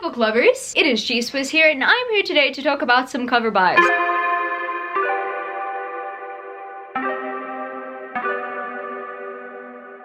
book lovers, it is G-Swiss here, and I'm here today to talk about some cover buys.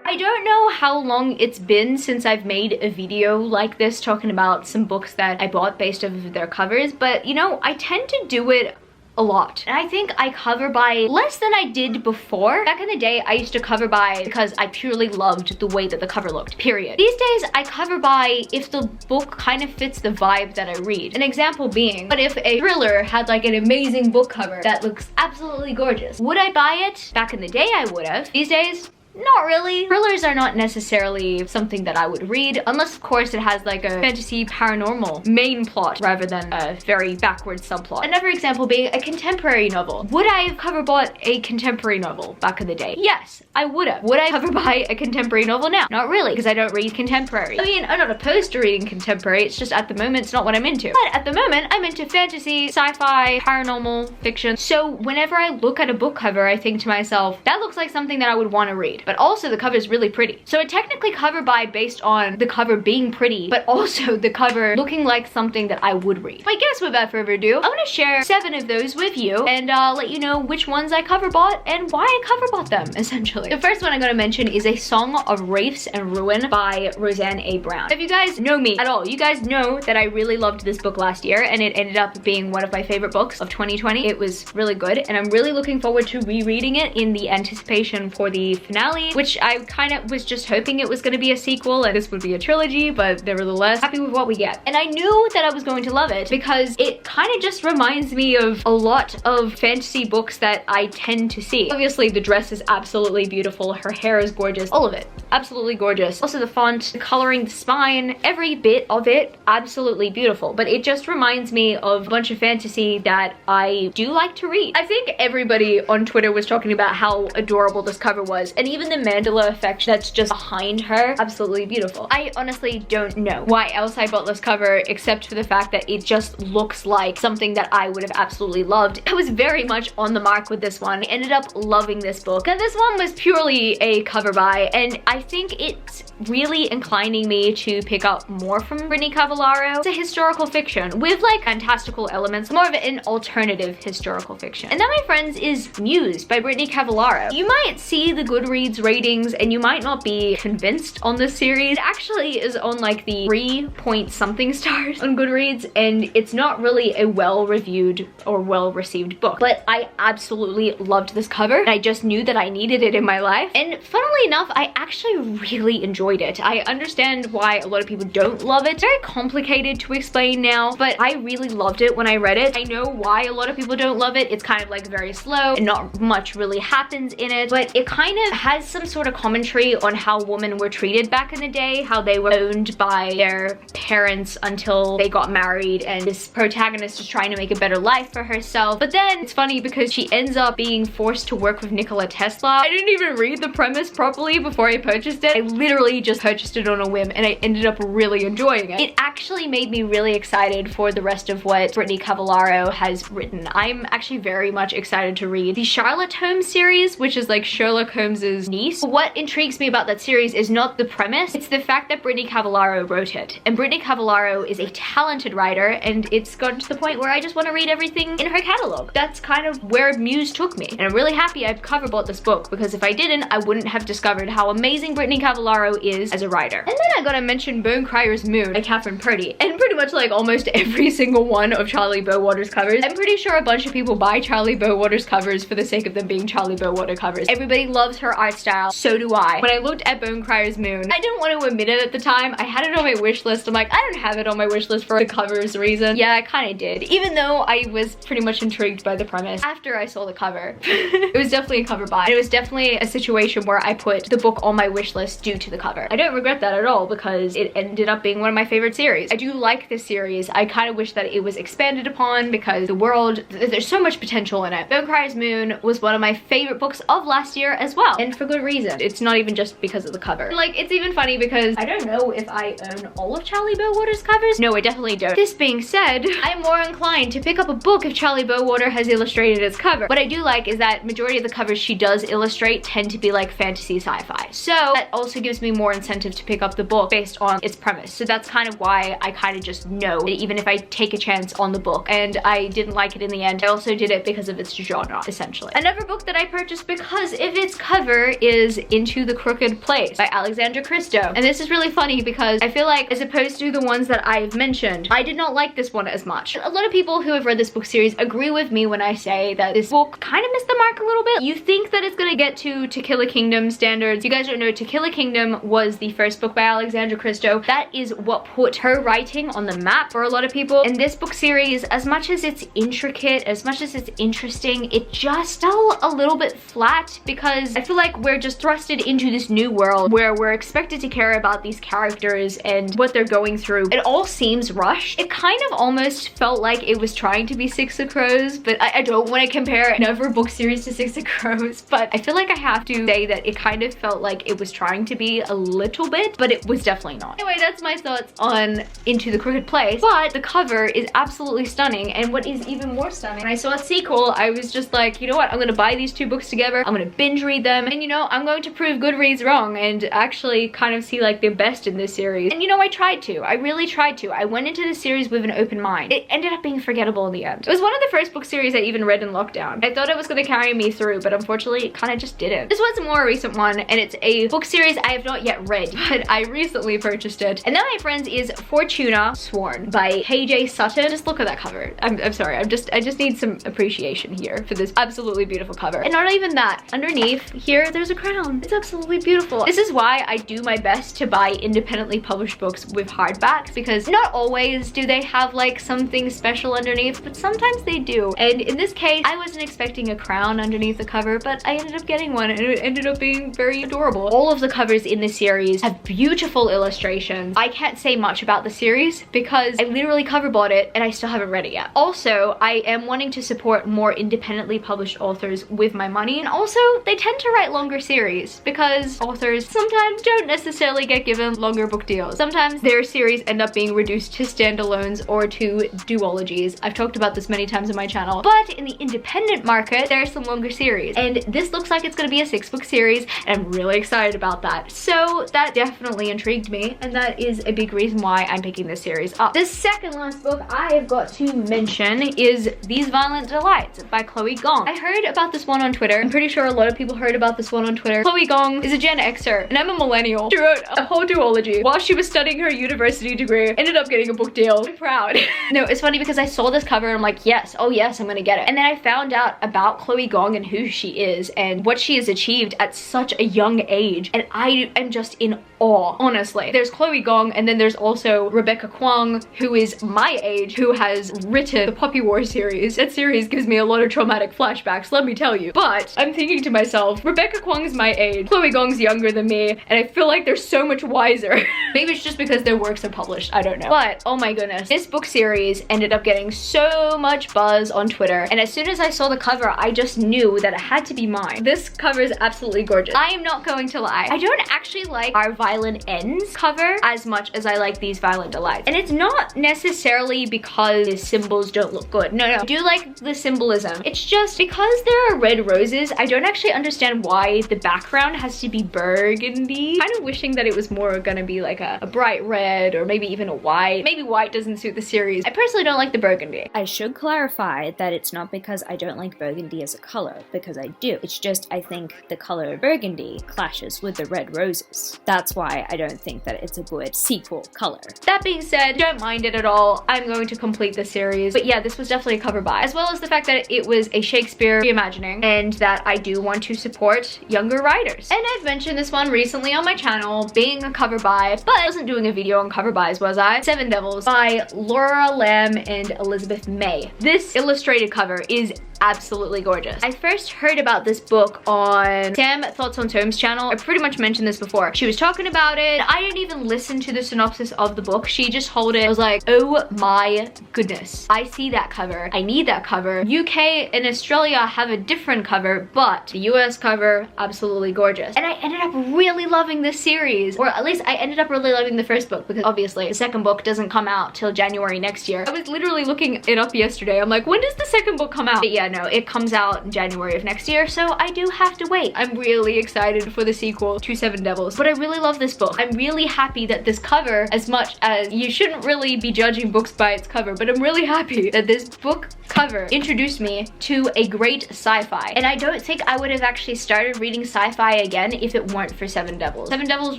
I don't know how long it's been since I've made a video like this talking about some books that I bought based off of their covers, but you know, I tend to do it a lot. And I think I cover buy less than I did before. Back in the day, I used to cover buy because I purely loved the way that the cover looked, period. These days, I cover buy if the book kind of fits the vibe that I read. An example being, what if a thriller had like an amazing book cover that looks absolutely gorgeous? Would I buy it? Back in the day, I would have. These days, not really. Thrillers are not necessarily something that I would read, unless of course it has like a fantasy paranormal main plot rather than a very backward subplot. Another example being a contemporary novel. Would I have cover bought a contemporary novel back in the day? Yes, I would have. Would I cover buy a contemporary novel now? Not really, because I don't read contemporary. I mean, I'm not opposed to reading contemporary, it's just at the moment it's not what I'm into. But at the moment, I'm into fantasy, sci-fi, paranormal fiction. So whenever I look at a book cover, I think to myself, that looks like something that I would want to read. But also the cover is really pretty. So I technically cover buy based on the cover being pretty, but also the cover looking like something that I would read. But I guess without further ado, I want to share 7 of those with you and let you know which ones I cover bought and why I cover bought them, essentially. The first one I'm going to mention is A Song of Wraiths and Ruin by Roseanne A. Brown. If you guys know me at all, you guys know that I really loved this book last year and it ended up being one of my favorite books of 2020. It was really good and I'm really looking forward to rereading it in the anticipation for the finale, which I kind of was just hoping it was going to be a sequel and this would be a trilogy, but nevertheless, happy with what we get. And I knew that I was going to love it because it kind of just reminds me of a lot of fantasy books that I tend to see. Obviously, the dress is absolutely beautiful, her hair is gorgeous, all of it, absolutely gorgeous. Also the font, the coloring, the spine, every bit of it, absolutely beautiful. But it just reminds me of a bunch of fantasy that I do like to read. I think everybody on Twitter was talking about how adorable this cover was, and even the mandala effect that's just behind her, absolutely beautiful. I honestly don't know why else I bought this cover except for the fact that it just looks like something that I would have absolutely loved. I was very much on the mark with this one. I ended up loving this book. Now this one was purely a cover buy and I think it's really inclining me to pick up more from Brittany Cavallaro. It's a historical fiction with like fantastical elements, more of an alternative historical fiction. And that, my friends, is Muse by Brittany Cavallaro. You might see the Goodreads ratings and you might not be convinced on this series. It actually is on like the 3 something stars on Goodreads and it's not really a well-reviewed or well-received book. But I absolutely loved this cover and I just knew that I needed it in my life. And funnily enough, I actually really enjoyed it. I understand why a lot of people don't love it. It's very complicated to explain now, but I really loved it when I read it. I know why a lot of people don't love it. It's kind of like very slow and not much really happens in it, but it kind of has some sort of commentary on how women were treated back in the day, how they were owned by their parents until they got married, and this protagonist is trying to make a better life for herself. But then it's funny because she ends up being forced to work with Nikola Tesla. I didn't even read the premise properly before I purchased it. I literally just purchased it on a whim and I ended up really enjoying it. It actually made me really excited for the rest of what Brittany Cavallaro has written. I'm actually very much excited to read the Sherlock Holmes series, which is like Sherlock Holmes's niece. What intrigues me about that series is not the premise, it's the fact that Brittany Cavallaro wrote it. And Brittany Cavallaro is a talented writer and it's gotten to the point where I just want to read everything in her catalog. That's kind of where Muse took me. And I'm really happy I cover bought this book because if I didn't, I wouldn't have discovered how amazing Brittany Cavallaro is as a writer. And then I gotta mention Bonecryer's Moon by Catherine Purdy. And pretty much like almost every single one of Charlie Bowater's covers, I'm pretty sure a bunch of people buy Charlie Bowater's covers for the sake of them being Charlie Bowater covers. Everybody loves her art style, so do I. When I looked at Bonecryer's Moon, I didn't want to admit it at the time. I had it on my wish list. I'm like, I don't have it on my wish list for the covers reason. Yeah, I kind of did. Even though I was pretty much intrigued by the premise after I saw the cover. It was definitely a cover buy. And it was definitely a situation where I put the book on my wish list due to the cover. I don't regret that at all because it ended up being one of my favorite series. I do like this series. I kind of wish that it was expanded upon because the world, there's so much potential in it. Bonecryer's Moon was one of my favorite books of last year as well. And for good reason. It's not even just because of the cover. Like, it's even funny because I don't know if I own all of Charlie Bowater's covers. No, I definitely don't. This being said, I'm more inclined to pick up a book if Charlie Bowater has illustrated its cover. What I do like is that majority of the covers she does illustrate tend to be like fantasy sci-fi. So that also gives me more incentive to pick up the book based on its premise. So that's kind of why I kind of just know that even if I take a chance on the book and I didn't like it in the end, I also did it because of its genre, essentially. Another book that I purchased because of its cover is Into the Crooked Place by Alexandra Christo. And this is really funny because I feel like, as opposed to the ones that I've mentioned, I did not like this one as much. A lot of people who have read this book series agree with me when I say that this book kind of missed the mark a little bit. You think that it's gonna get to Kill a Kingdom standards. You guys don't know, To Kill a Kingdom was the first book by Alexandra Christo. That is what put her writing on the map for a lot of people. And this book series, as much as it's intricate, as much as it's interesting, it just fell a little bit flat because I feel like we're just thrusted into this new world where we're expected to care about these characters and what they're going through. It all seems rushed. It kind of almost felt like it was trying to be Six of Crows, but I don't want to compare another book series to Six of Crows, but I feel like I have to say that it kind of felt like it was trying to be a little bit, but it was definitely not. Anyway, that's my thoughts on Into the Crooked Place, but the cover is absolutely stunning, and what is even more stunning, when I saw a sequel, I was just like, you know what, I'm gonna buy these two books together, I'm gonna binge read them, and you know, I'm going to prove Goodreads wrong and actually kind of see like the best in this series. And you know, I tried to. I really tried to. I went into the series with an open mind. It ended up being forgettable in the end. It was one of the first book series I even read in lockdown. I thought it was gonna carry me through, but unfortunately it kind of just didn't. This was a more recent one, and it's a book series I have not yet read, but I recently purchased it. And that, my friends, is Fortuna Sworn by KJ Sutton. Just look at that cover. I'm sorry, I just need some appreciation here for this absolutely beautiful cover. And not even that, underneath here there's a crown. It's absolutely beautiful. This is why I do my best to buy independently published books with hardbacks, because not always do they have like something special underneath, but sometimes they do. And in this case, I wasn't expecting a crown underneath the cover, but I ended up getting one, and it ended up being very adorable. All of the covers in this series have beautiful illustrations. I can't say much about the series because I literally cover bought it and I still haven't read it yet. Also, I am wanting to support more independently published authors with my money, and also they tend to write longer series because authors sometimes don't necessarily get given longer book deals. Sometimes their series end up being reduced to standalones or to duologies. I've talked about this many times on my channel, but in the independent market, there are some longer series, and this looks like it's gonna be a 6-book series, and I'm really excited about that. So that definitely intrigued me, and that is a big reason why I'm picking this series up. The second last book I have got to mention is These Violent Delights by Chloe Gong. I heard about this one on Twitter. I'm pretty sure a lot of people heard about this one on Twitter. Chloe Gong is a Gen Xer, and I'm a millennial. She wrote a whole duology while she was studying her university degree. Ended up getting a book deal. I'm proud. No, it's funny because I saw this cover and I'm like, yes, oh yes, I'm gonna get it. And then I found out about Chloe Gong and who she is and what she has achieved at such a young age, and I am just in awe, honestly. There's Chloe Gong, and then there's also Rebecca Kuang, who is my age, who has written the Poppy War series. That series gives me a lot of traumatic flashbacks, let me tell you. But I'm thinking to myself, Rebecca Kuang is my age, Chloe Gong's younger than me, and I feel like they're so much wiser. Maybe it's just because their works are published, I don't know. But oh my goodness, this book series ended up getting so much buzz on Twitter, and as soon as I saw the cover, I just knew that it had to be mine. This cover is absolutely gorgeous. I am not going to lie, I don't actually like our Violent Ends cover as much as I like These Violent Delights. And it's not necessarily because the symbols don't look good. No, I do like the symbolism. It's just because there are red roses, I don't actually understand why the background has to be burgundy. Kind of wishing that it was more gonna be like a bright red, or maybe even a white. Maybe white doesn't suit the series. I personally don't like the burgundy. I should clarify that it's not because I don't like burgundy as a color, because I do. It's just I think the color of burgundy clashes with the red roses. That's why I don't think that it's a good sequel color. That being said, don't mind it at all. I'm going to complete the series. But yeah, this was definitely a cover buy, as well as the fact that it was a Shakespeare reimagining, and that I do want to support younger writers. And I've mentioned this one recently on my channel, being a cover buy, but I wasn't doing a video on cover buys, was I? Seven Devils by Laura Lamb and Elizabeth May. This illustrated cover is absolutely gorgeous. I first heard about this book on Sam Thoughts on Tomes channel. I pretty much mentioned this before. She was talking about it. I didn't even listen to the synopsis of the book. She just told it. I was like, oh my goodness. I see that cover. I need that cover. UK and Australia have a different cover, but the US cover, absolutely gorgeous. And I ended up really loving this series, or at least I ended up really loving the first book, because obviously the second book doesn't come out till January next year. I was literally looking it up yesterday. I'm like, when does the second book come out? But yeah, no, it comes out in January of next year, so I do have to wait. I'm really excited for the sequel to Seven Devils, but I really love this book. I'm really happy that this cover, as much as you shouldn't really be judging books by its cover, but I'm really happy that this book cover introduced me to a great sci-fi. And I don't think I would have actually started reading sci-fi again if it weren't for Seven Devils. Seven Devils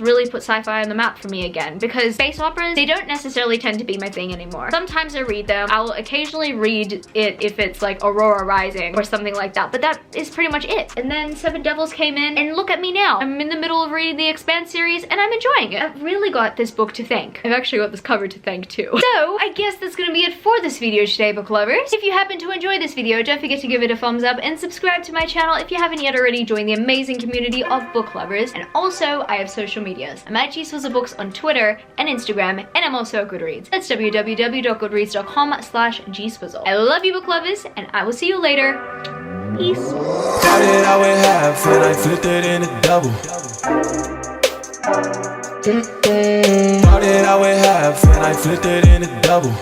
really put sci-fi on the map for me again, because space operas, they don't necessarily tend to be my thing anymore. Sometimes I read them. I'll occasionally read it if it's like Aurora Rising or something like that, but that is pretty much it. And then Seven Devils came in, and look at me now. I'm in the middle of reading the Expanse series, and I'm enjoying it. I've really got this book to thank. I've actually got this cover to thank too. So I guess that's gonna be it for this video today, book lovers. If you happen to enjoy this video, don't forget to give it a thumbs up and subscribe to my channel if you haven't yet already. Join the amazing community of book lovers. And also, I have social medias. I'm at GSwizzleBooks on Twitter and Instagram, and I'm also at Goodreads. That's www.goodreads.com/gswizzle. I love you, book lovers, and I will see you later. Peace. Started out with half and I flipped it in a double. Started out with half and I flipped it in a double.